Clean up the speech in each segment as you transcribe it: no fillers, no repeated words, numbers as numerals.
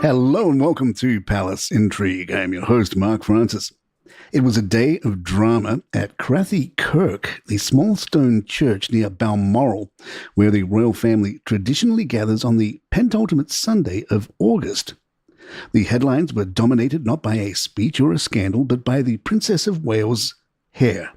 Hello and welcome to Palace Intrigue. I am your host, Mark Francis. It was a day of drama at Crathie Kirk, the small stone church near Balmoral, where the royal family traditionally gathers on the penultimate Sunday of August. The headlines were dominated not by a speech or a scandal, but by the Princess of Wales' hair.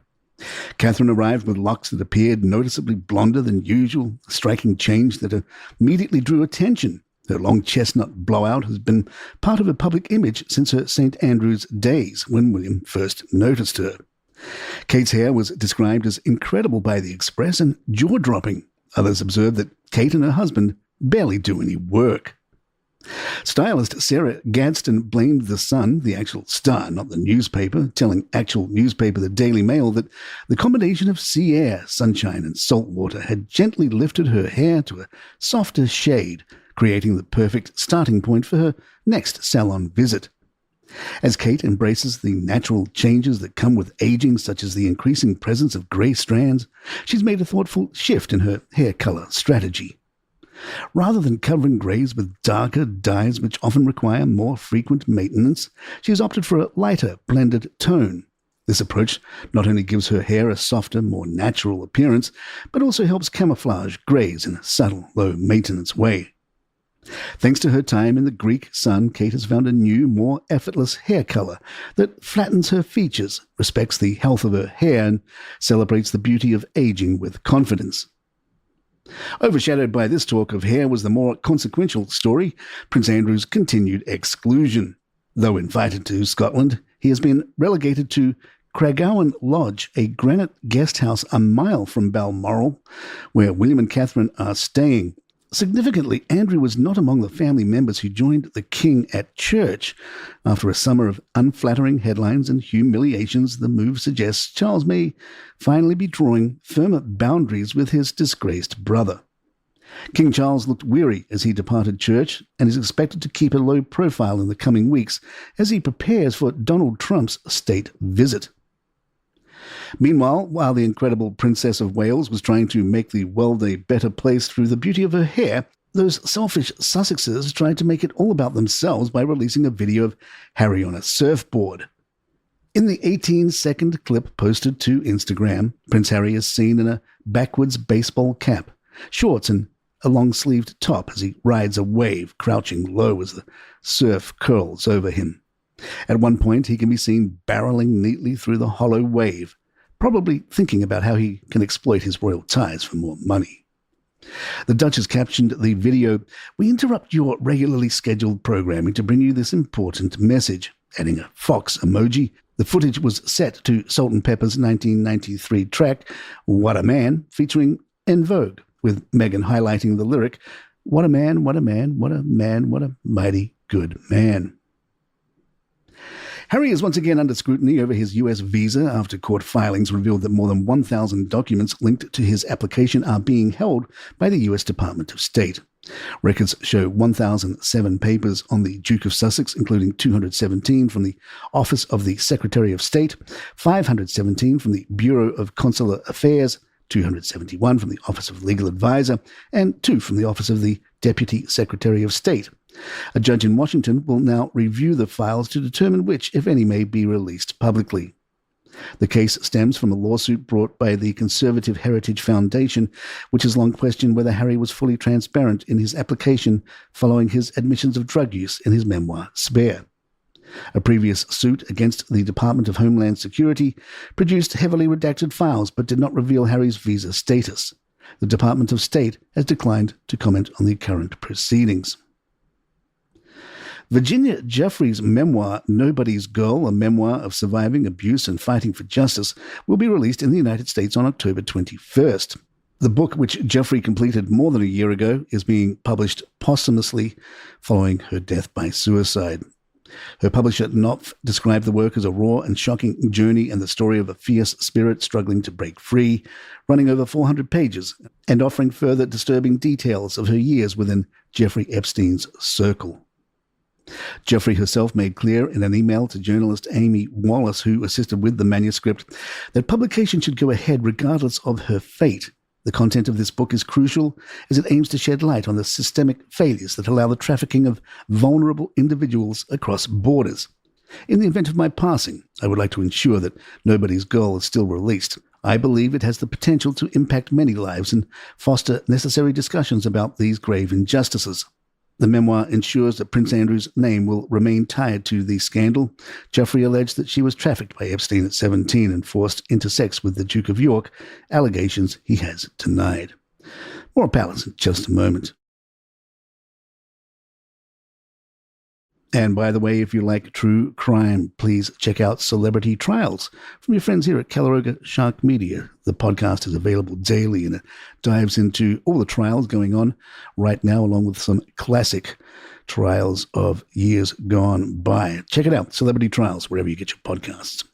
Catherine arrived with locks that appeared noticeably blonder than usual, a striking change that immediately drew attention. Her long chestnut blowout has been part of her public image since her St. Andrew's days, when William first noticed her. Kate's hair was described as incredible by the Express and jaw-dropping. Others observed that Kate and her husband barely do any work. Stylist Sarah Gadston blamed the Sun, the actual Star, not the newspaper, telling actual newspaper the Daily Mail that the combination of sea air, sunshine and saltwater had gently lifted her hair to a softer shade, creating the perfect starting point for her next salon visit. As Kate embraces the natural changes that come with aging, such as the increasing presence of grey strands, she's made a thoughtful shift in her hair colour strategy. Rather than covering greys with darker dyes which often require more frequent maintenance, she has opted for a lighter blended tone. This approach not only gives her hair a softer, more natural appearance, but also helps camouflage greys in a subtle, low-maintenance way. Thanks to her time in the Greek sun, Kate has found a new, more effortless hair colour that flattens her features, respects the health of her hair, and celebrates the beauty of aging with confidence. Overshadowed by this talk of hair was the more consequential story, Prince Andrew's continued exclusion. Though invited to Scotland, he has been relegated to Crathie Lodge, a granite guest house a mile from Balmoral, where William and Catherine are staying. Significantly, Andrew was not among the family members who joined the king at church. After a summer of unflattering headlines and humiliations, the move suggests Charles may finally be drawing firmer boundaries with his disgraced brother. King Charles looked weary as he departed church and is expected to keep a low profile in the coming weeks as he prepares for Donald Trump's state visit. Meanwhile, while the incredible Princess of Wales was trying to make the world a better place through the beauty of her hair, those selfish Sussexes tried to make it all about themselves by releasing a video of Harry on a surfboard. In the 18-second clip posted to Instagram, Prince Harry is seen in a backwards baseball cap, shorts and a long-sleeved top as he rides a wave, crouching low as the surf curls over him. At one point, he can be seen barreling neatly through the hollow wave, probably thinking about how he can exploit his royal ties for more money. The Duchess captioned the video, "We interrupt your regularly scheduled programming to bring you this important message," adding a fox emoji. The footage was set to Salt-N-Pepa's 1993 track, What a Man, featuring En Vogue, with Meghan highlighting the lyric, "What a man, what a man, what a man, what a mighty good man." Harry is once again under scrutiny over his US visa after court filings revealed that more than 1,000 documents linked to his application are being held by the US Department of State. Records show 1,007 papers on the Duke of Sussex, including 217 from the Office of the Secretary of State, 517 from the Bureau of Consular Affairs, 271 from the Office of Legal Advisor, and 2 from the Office of the Deputy Secretary of State. A judge in Washington will now review the files to determine which, if any, may be released publicly. The case stems from a lawsuit brought by the Conservative Heritage Foundation, which has long questioned whether Harry was fully transparent in his application following his admissions of drug use in his memoir, Spare. A previous suit against the Department of Homeland Security produced heavily redacted files but did not reveal Harry's visa status. The Department of State has declined to comment on the current proceedings. Virginia Giuffre's memoir, Nobody's Girl, a memoir of surviving abuse and fighting for justice, will be released in the United States on October 21st. The book, which Giuffre completed more than a year ago, is being published posthumously following her death by suicide. Her publisher, Knopf, described the work as a raw and shocking journey and the story of a fierce spirit struggling to break free, running over 400 pages, and offering further disturbing details of her years within Jeffrey Epstein's circle. Giuffre herself made clear in an email to journalist Amy Wallace, who assisted with the manuscript, that publication should go ahead regardless of her fate. The content of this book is crucial as it aims to shed light on the systemic failures that allow the trafficking of vulnerable individuals across borders. In the event of my passing, I would like to ensure that nobody's girl is still released. I believe it has the potential to impact many lives and foster necessary discussions about these grave injustices. The memoir ensures that Prince Andrew's name will remain tied to the scandal. Geoffrey alleged that she was trafficked by Epstein at 17 and forced into sex with the Duke of York, allegations he has denied. More Palace in just a moment. And by the way, if you like true crime, please check out Celebrity Trials from your friends here at Caleroga Shark Media. The podcast is available daily and it dives into all the trials going on right now, along with some classic trials of years gone by. Check it out, Celebrity Trials, wherever you get your podcasts.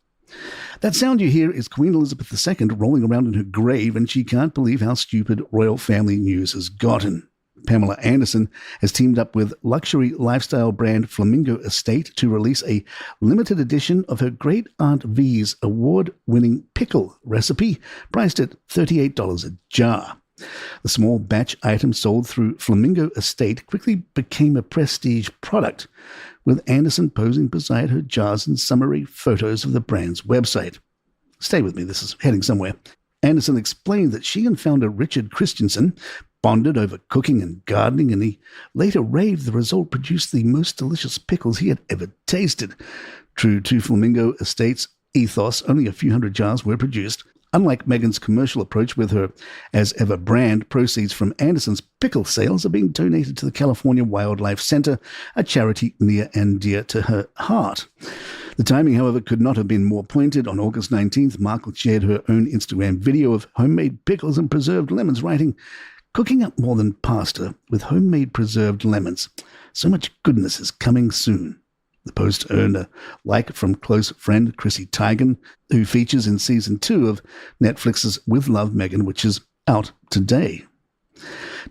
That sound you hear is Queen Elizabeth II rolling around in her grave, and she can't believe how stupid royal family news has gotten. Pamela Anderson has teamed up with luxury lifestyle brand Flamingo Estate to release a limited edition of her Great Aunt V's award-winning pickle recipe, priced at $38 a jar. The small batch item sold through Flamingo Estate quickly became a prestige product, with Anderson posing beside her jars and summary photos of the brand's website. Stay with me, this is heading somewhere. Anderson explained that she and founder Richard Christensen bonded over cooking and gardening, and he later raved the result produced the most delicious pickles he had ever tasted. True to Flamingo Estate's ethos, only a few hundred jars were produced. Unlike Meghan's commercial approach with her as-ever brand, proceeds from Anderson's pickle sales are being donated to the California Wildlife Center, a charity near and dear to her heart. The timing, however, could not have been more pointed. On August 19th, Markle shared her own Instagram video of homemade pickles and preserved lemons, writing, "Cooking up more than pasta with homemade preserved lemons. So much goodness is coming soon." The post earned a like from close friend Chrissy Teigen, who features in Season 2 of Netflix's With Love, Meghan, which is out today.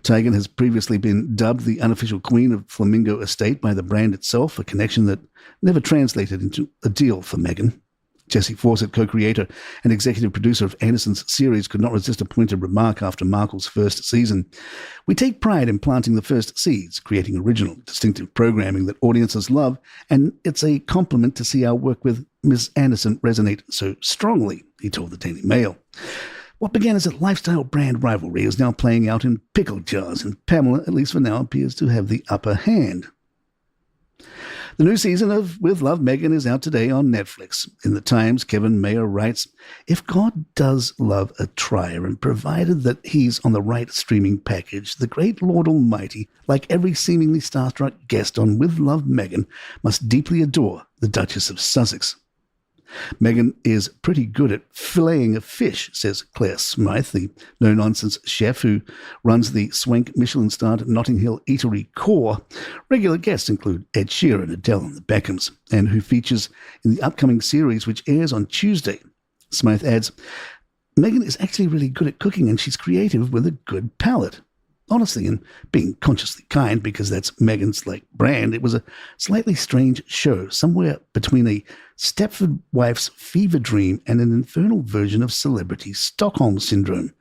Teigen has previously been dubbed the unofficial queen of Flamingo Estate by the brand itself, a connection that never translated into a deal for Meghan. Jesse Fawcett, co-creator and executive producer of Anderson's series, could not resist a pointed remark after Markle's first season. "We take pride in planting the first seeds, creating original, distinctive programming that audiences love, and it's a compliment to see our work with Miss Anderson resonate so strongly," he told the Daily Mail. What began as a lifestyle brand rivalry is now playing out in pickle jars, and Pamela, at least for now, appears to have the upper hand. The new season of With Love, Meghan is out today on Netflix. In the Times, Kevin Mayer writes, "If God does love a trier, and provided that he's on the right streaming package, the great Lord Almighty, like every seemingly starstruck guest on With Love, Meghan, must deeply adore the Duchess of Sussex." Meghan is pretty good at filleting a fish, says Claire Smythe, the no-nonsense chef who runs the swank Michelin-starred Notting Hill eatery Core. Regular guests include Ed Sheeran, Adele, and the Beckhams, and who features in the upcoming series, which airs on Tuesday. Smythe adds, "Meghan is actually really good at cooking, and she's creative with a good palate." Honestly, and being consciously kind, because that's Meghan's brand, it was a slightly strange show, somewhere between a Stepford wife's fever dream and an infernal version of celebrity Stockholm Syndrome,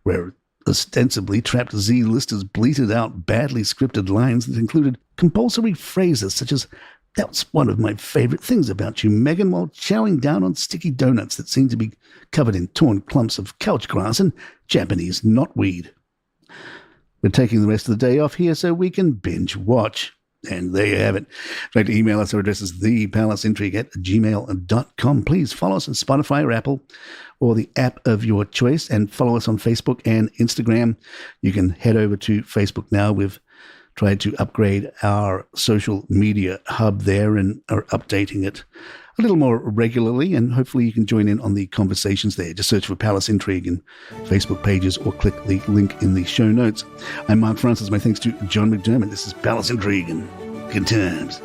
where ostensibly trapped Z-listers bleated out badly scripted lines that included compulsory phrases such as, "That's one of my favorite things about you, Meghan," while chowing down on sticky donuts that seemed to be covered in torn clumps of couch grass and Japanese knotweed. We're taking the rest of the day off here so we can binge watch. And there you have it. If you'd like to email us, our address is thepalaceintrigue@gmail.com. Please follow us on Spotify or Apple or the app of your choice, and follow us on Facebook and Instagram. You can head over to Facebook now. We've tried to upgrade our social media hub there and are updating it a little more regularly, and hopefully you can join in on the conversations there. Just search for Palace Intrigue in Facebook pages or click the link in the show notes. I'm Mark Francis. My thanks to John McDermott. This is Palace Intrigue, and good times.